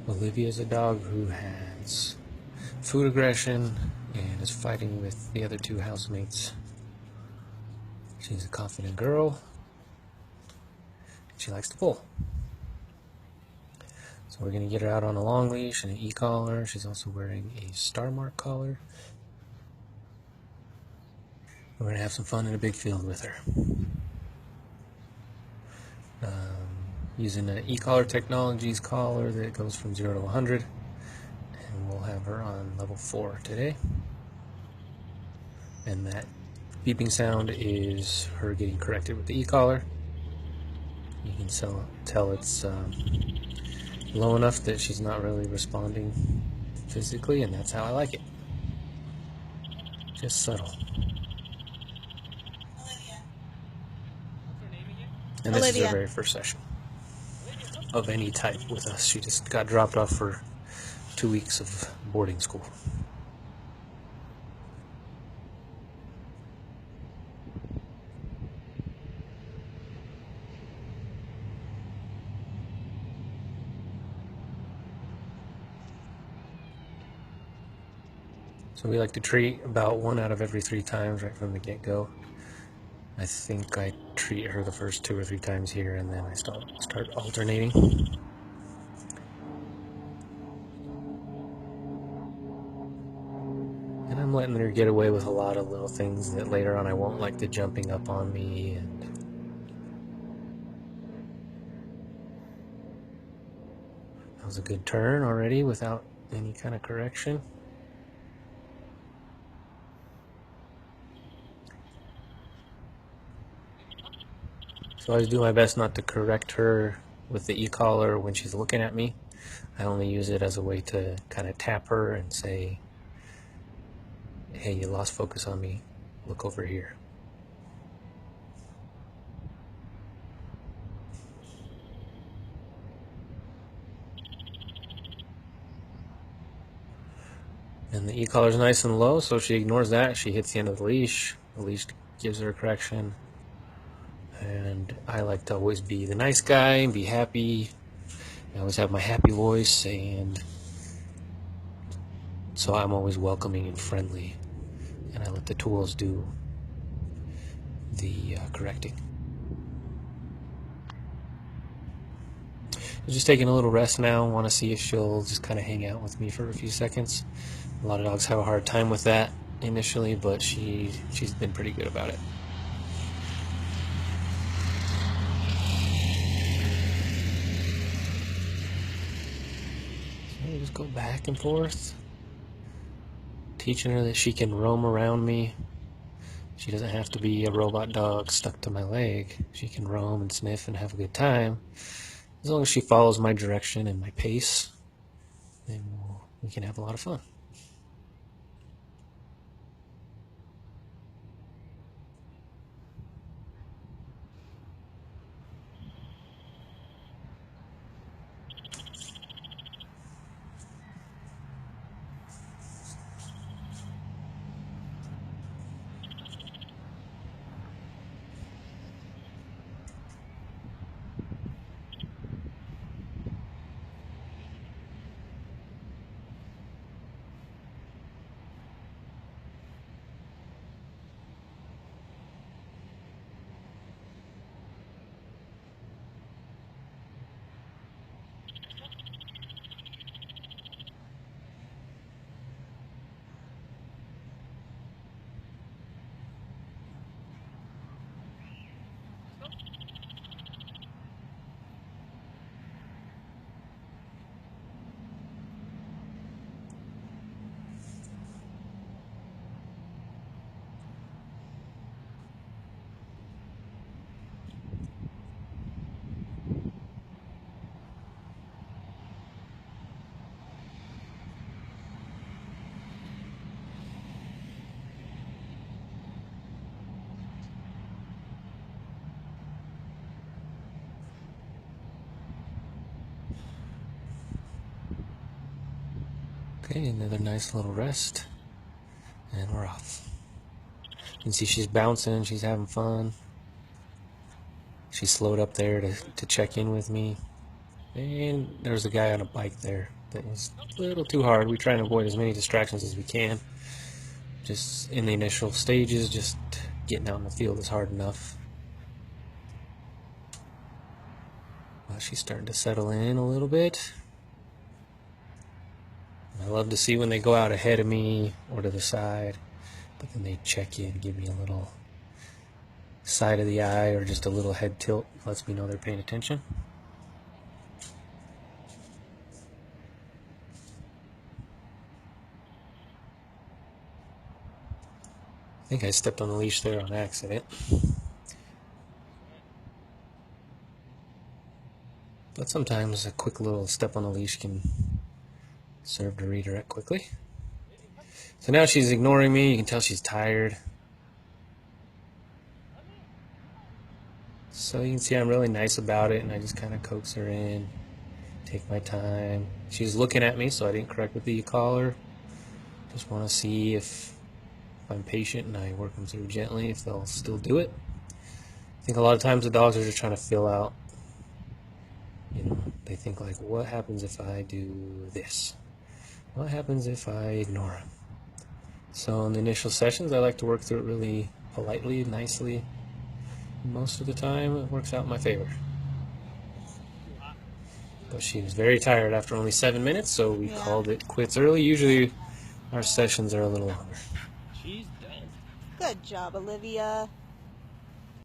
Olivia's a dog who has food aggression and is fighting with the other two housemates. She's a confident girl. She likes to pull. So we're going to get her out on a long leash and an e-collar. She's also wearing a star mark collar. We're going to have some fun in a big field with her. Using an e-collar technologies collar that goes from 0 to 100. And we'll have her on level 4 today. And that beeping sound is her getting corrected with the e-collar. You can tell it's low enough that she's not really responding physically, and that's how I like it. Just subtle. And this is her very first session of any type with us. She just got dropped off for 2 weeks of boarding school. So we like to treat about 1 out of every 3 times right from the get-go. I think I treat her the first 2 or 3 times here, and then I start alternating. And I'm letting her get away with a lot of little things that later on I won't, like the jumping up on me. And that was a good turn already without any kind of correction. So I always do my best not to correct her with the e-collar when she's looking at me. I only use it as a way to kind of tap her and say, hey, you lost focus on me, look over here. And the e-collar is nice and low, so she ignores that. She hits the end of the leash gives her a correction. And I like to always be the nice guy and be happy. I always have my happy voice, and so I'm always welcoming and friendly. And I let the tools do the correcting. I'm just taking a little rest now. Want to see if she'll just kind of hang out with me for a few seconds. A lot of dogs have a hard time with that initially, but she's been pretty good about it. So I just go back and forth, teaching her that she can roam around me. She doesn't have to be a robot dog stuck to my leg. She can roam and sniff and have a good time. As long as she follows my direction and my pace, then we can have a lot of fun. Okay, another nice little rest, and we're off. You can see she's bouncing, she's having fun. She slowed up there to check in with me. And there was a guy on a bike there that was a little too hard. We try and avoid as many distractions as we can. Just in the initial stages, just getting out in the field is hard enough. Well, she's starting to settle in a little bit. I love to see when they go out ahead of me or to the side, but then they check in, give me a little side of the eye or just a little head tilt. Lets me know they're paying attention. I think I stepped on the leash there on accident. But sometimes a quick little step on the leash can serve to redirect quickly. So now she's ignoring me. You can tell she's tired. So you can see I'm really nice about it, and I just kind of coax her in, take my time. She's looking at me, so I didn't correct with the ecollar. Just want to see if I'm patient and I work them through gently, if they'll still do it. I think a lot of times the dogs are just trying to fill out. They think like, what happens if I do this? What happens if I ignore him? So in the initial sessions, I like to work through it really politely, nicely. Most of the time, it works out in my favor. But she was very tired after only 7 minutes, so we called it quits early. Usually, our sessions are a little longer. She's done. Good job, Olivia.